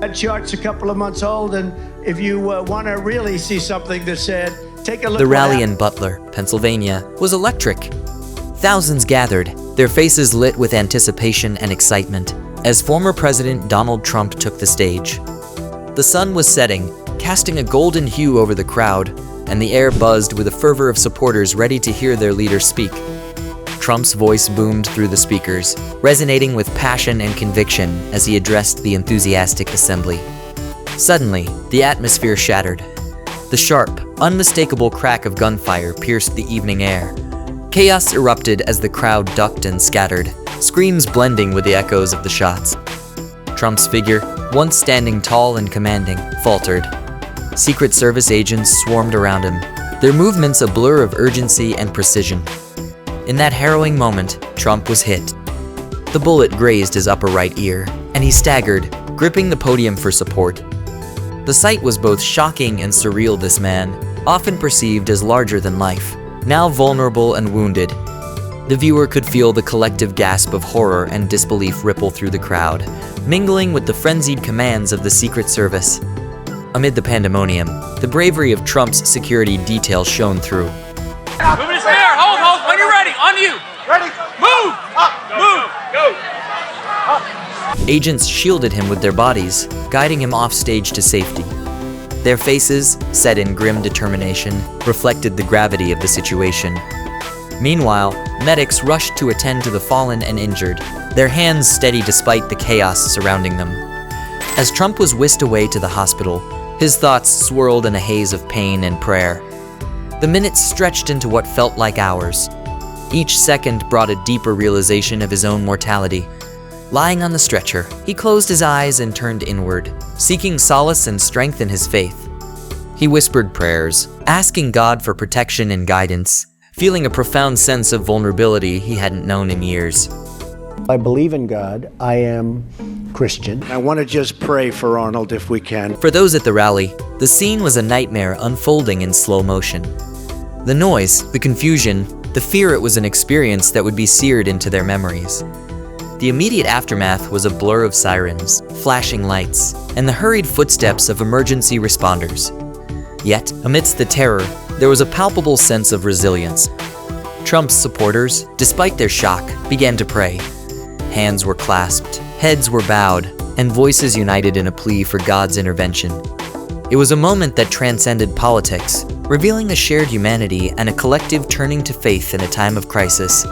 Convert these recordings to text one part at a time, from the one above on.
That chart's a couple of months old, and if you want to really see something that's said, take a look. The rally in Butler, Pennsylvania, was electric. Thousands gathered, their faces lit with anticipation and excitement, as former President Donald Trump took the stage. The sun was setting, casting a golden hue over the crowd, and the air buzzed with a fervor of supporters ready to hear their leader speak. Trump's voice boomed through the speakers, resonating with passion and conviction as he addressed the enthusiastic assembly. Suddenly, the atmosphere shattered. The sharp, unmistakable crack of gunfire pierced the evening air. Chaos erupted as the crowd ducked and scattered, screams blending with the echoes of the shots. Trump's figure, once standing tall and commanding, faltered. Secret Service agents swarmed around him, their movements a blur of urgency and precision. In that harrowing moment, Trump was hit. The bullet grazed his upper right ear, and he staggered, gripping the podium for support. The sight was both shocking and surreal. This man, often perceived as larger than life, now vulnerable and wounded. The viewer could feel the collective gasp of horror and disbelief ripple through the crowd, mingling with the frenzied commands of the Secret Service. Amid the pandemonium, the bravery of Trump's security detail shone through. Moving his hair. Hold. When you're ready. On you. Ready. Move. Move. Go. Agents shielded him with their bodies, guiding him off stage to safety. Their faces, set in grim determination, reflected the gravity of the situation. Meanwhile, medics rushed to attend to the fallen and injured, their hands steady despite the chaos surrounding them. As Trump was whisked away to the hospital, his thoughts swirled in a haze of pain and prayer. The minutes stretched into what felt like hours. Each second brought a deeper realization of his own mortality. Lying on the stretcher, he closed his eyes and turned inward, seeking solace and strength in his faith. He whispered prayers, asking God for protection and guidance, feeling a profound sense of vulnerability he hadn't known in years. I believe in God. I am Christian. I want to just pray for Arnold if we can. For those at the rally, the scene was a nightmare unfolding in slow motion. The noise, the confusion, the fear, it was an experience that would be seared into their memories. The immediate aftermath was a blur of sirens, flashing lights, and the hurried footsteps of emergency responders. Yet, amidst the terror, there was a palpable sense of resilience. Trump's supporters, despite their shock, began to pray. Hands were clasped, heads were bowed, and voices united in a plea for God's intervention. It was a moment that transcended politics, revealing a shared humanity and a collective turning to faith in a time of crisis.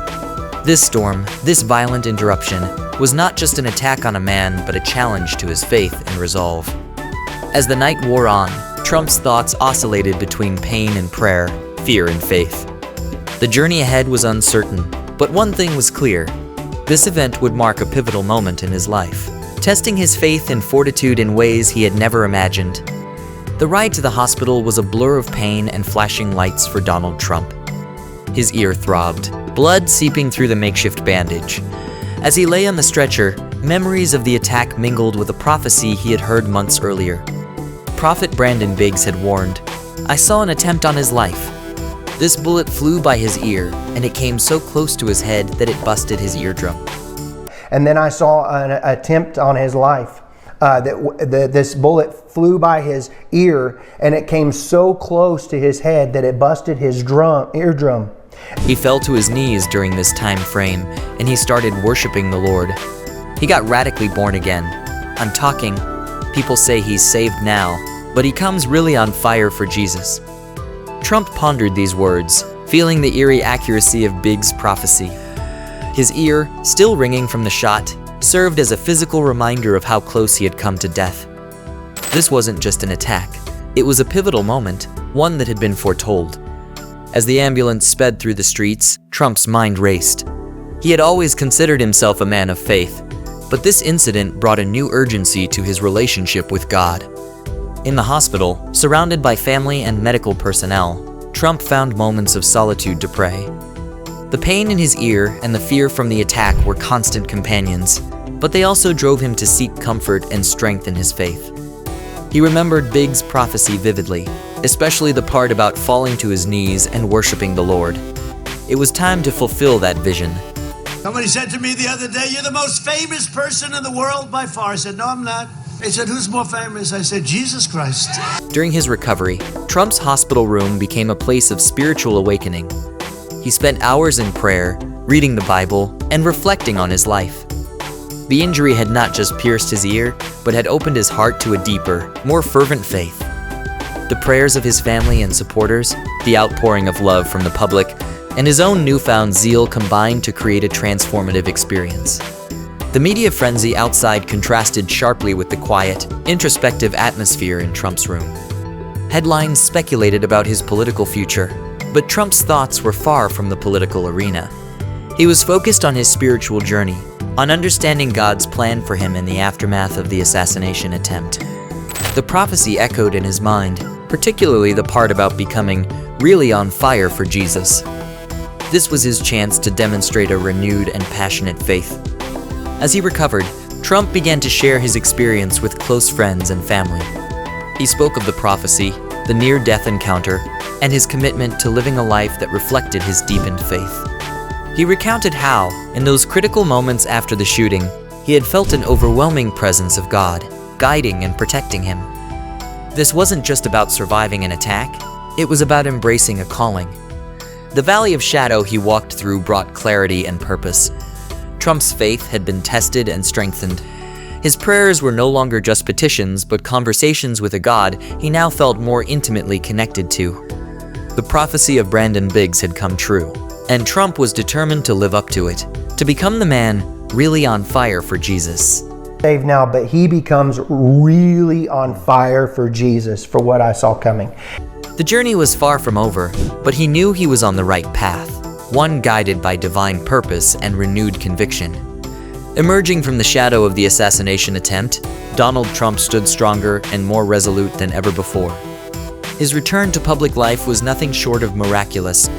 This storm, this violent interruption, was not just an attack on a man, but a challenge to his faith and resolve. As the night wore on, Trump's thoughts oscillated between pain and prayer, fear and faith. The journey ahead was uncertain, but one thing was clear. This event would mark a pivotal moment in his life, testing his faith and fortitude in ways he had never imagined. The ride to the hospital was a blur of pain and flashing lights for Donald Trump. His ear throbbed, blood seeping through the makeshift bandage. As he lay on the stretcher, memories of the attack mingled with a prophecy he had heard months earlier. Prophet Brandon Biggs had warned, "I saw an attempt on his life." This bullet flew by his ear, and it came so close to his head that it busted his eardrum. And then I saw an attempt on his life. This bullet flew by his ear, and it came so close to his head that it busted his eardrum. He fell to his knees during this time frame, and he started worshiping the Lord. He got radically born again. I'm talking, people say he's saved now, but he comes really on fire for Jesus. Trump pondered these words, feeling the eerie accuracy of Biggs' prophecy. His ear, still ringing from the shot, served as a physical reminder of how close he had come to death. This wasn't just an attack. It was a pivotal moment, one that had been foretold. As the ambulance sped through the streets, Trump's mind raced. He had always considered himself a man of faith, but this incident brought a new urgency to his relationship with God. In the hospital, surrounded by family and medical personnel, Trump found moments of solitude to pray. The pain in his ear and the fear from the attack were constant companions, but they also drove him to seek comfort and strength in his faith. He remembered Biggs' prophecy vividly, especially the part about falling to his knees and worshiping the Lord. It was time to fulfill that vision. Somebody said to me the other day, "You're the most famous person in the world by far." I said, "No, I'm not. They said, who's more famous? I said, Jesus Christ. During his recovery, Trump's hospital room became a place of spiritual awakening. He spent hours in prayer, reading the Bible, and reflecting on his life. The injury had not just pierced his ear, but had opened his heart to a deeper, more fervent faith. The prayers of his family and supporters, the outpouring of love from the public, and his own newfound zeal combined to create a transformative experience. The media frenzy outside contrasted sharply with the quiet, introspective atmosphere in Trump's room. Headlines speculated about his political future, but Trump's thoughts were far from the political arena. He was focused on his spiritual journey, on understanding God's plan for him in the aftermath of the assassination attempt. The prophecy echoed in his mind, particularly the part about becoming really on fire for Jesus. This was his chance to demonstrate a renewed and passionate faith. As he recovered, Trump began to share his experience with close friends and family. He spoke of the prophecy, the near-death encounter, and his commitment to living a life that reflected his deepened faith. He recounted how, in those critical moments after the shooting, he had felt an overwhelming presence of God, guiding and protecting him. This wasn't just about surviving an attack, it was about embracing a calling. The valley of shadow he walked through brought clarity and purpose. Trump's faith had been tested and strengthened. His prayers were no longer just petitions, but conversations with a God he now felt more intimately connected to. The prophecy of Brandon Biggs had come true, and Trump was determined to live up to it, to become the man really on fire for Jesus. Saved now, but he becomes really on fire for Jesus, for what I saw coming. The journey was far from over, but he knew he was on the right path, one guided by divine purpose and renewed conviction. Emerging from the shadow of the assassination attempt, Donald Trump stood stronger and more resolute than ever before. His return to public life was nothing short of miraculous.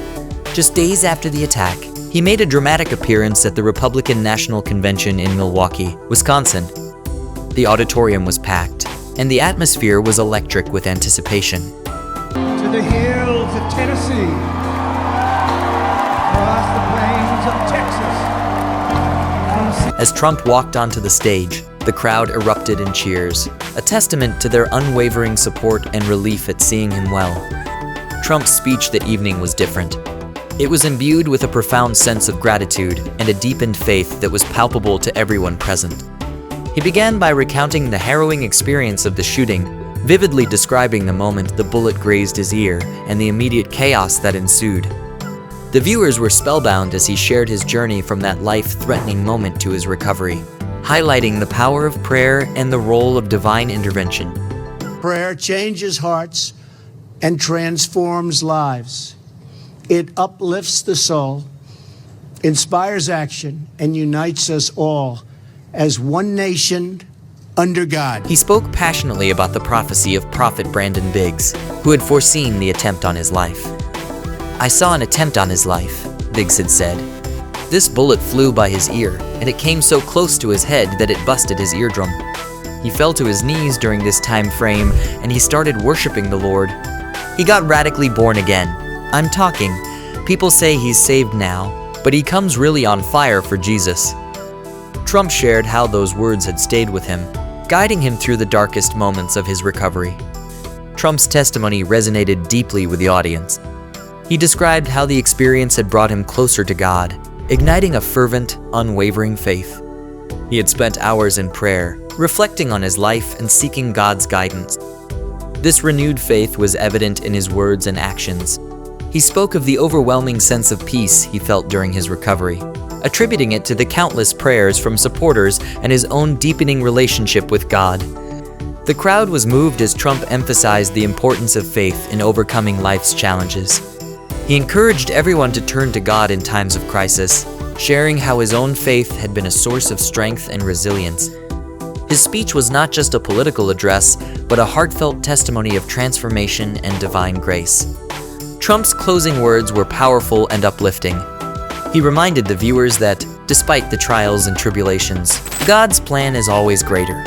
Just days after the attack, he made a dramatic appearance at the Republican National Convention in Milwaukee, Wisconsin. The auditorium was packed, and the atmosphere was electric with anticipation. To the hills of Tennessee, across the plains of Texas. As Trump walked onto the stage, the crowd erupted in cheers, a testament to their unwavering support and relief at seeing him well. Trump's speech that evening was different. It was imbued with a profound sense of gratitude and a deepened faith that was palpable to everyone present. He began by recounting the harrowing experience of the shooting, vividly describing the moment the bullet grazed his ear and the immediate chaos that ensued. The viewers were spellbound as he shared his journey from that life-threatening moment to his recovery, highlighting the power of prayer and the role of divine intervention. Prayer changes hearts and transforms lives. It uplifts the soul, inspires action, and unites us all as one nation under God. He spoke passionately about the prophecy of Prophet Brandon Biggs, who had foreseen the attempt on his life. "I saw an attempt on his life," Biggs had said. "This bullet flew by his ear, and it came so close to his head that it busted his eardrum. He fell to his knees during this time frame, and he started worshiping the Lord. He got radically born again. I'm talking. People say he's saved now, but he comes really on fire for Jesus." Trump shared how those words had stayed with him, guiding him through the darkest moments of his recovery. Trump's testimony resonated deeply with the audience. He described how the experience had brought him closer to God, igniting a fervent, unwavering faith. He had spent hours in prayer, reflecting on his life and seeking God's guidance. This renewed faith was evident in his words and actions. He spoke of the overwhelming sense of peace he felt during his recovery, attributing it to the countless prayers from supporters and his own deepening relationship with God. The crowd was moved as Trump emphasized the importance of faith in overcoming life's challenges. He encouraged everyone to turn to God in times of crisis, sharing how his own faith had been a source of strength and resilience. His speech was not just a political address, but a heartfelt testimony of transformation and divine grace. Trump's closing words were powerful and uplifting. He reminded the viewers that, despite the trials and tribulations, God's plan is always greater.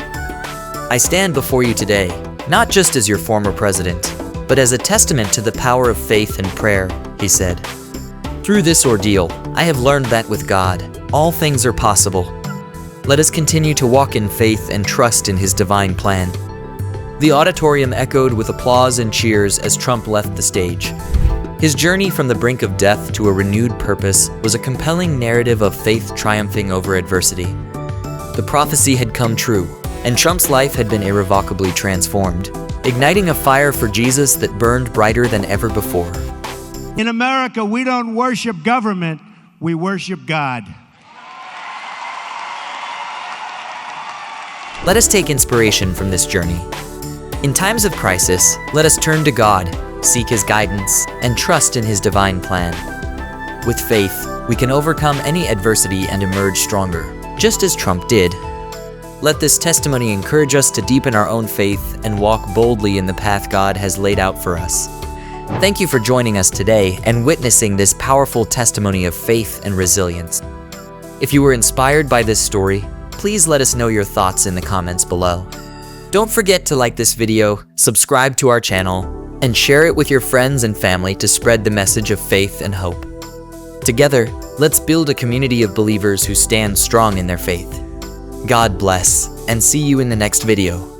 "I stand before you today, not just as your former president, but as a testament to the power of faith and prayer," he said. "Through this ordeal, I have learned that with God, all things are possible." let us continue to walk in faith and trust in His divine plan. The auditorium echoed with applause and cheers as Trump left the stage. His journey from the brink of death to a renewed purpose was a compelling narrative of faith triumphing over adversity. The prophecy had come true, and Trump's life had been irrevocably transformed, igniting a fire for Jesus that burned brighter than ever before. In America, we don't worship government, we worship God. Let us take inspiration from this journey. In times of crisis, let us turn to God, seek His guidance, and trust in His divine plan. With faith, we can overcome any adversity and emerge stronger, just as Trump did. Let this testimony encourage us to deepen our own faith and walk boldly in the path God has laid out for us. Thank you for joining us today and witnessing this powerful testimony of faith and resilience. If you were inspired by this story, please let us know your thoughts in the comments below. Don't forget to like this video, subscribe to our channel, and share it with your friends and family to spread the message of faith and hope. Together, let's build a community of believers who stand strong in their faith. God bless, and see you in the next video.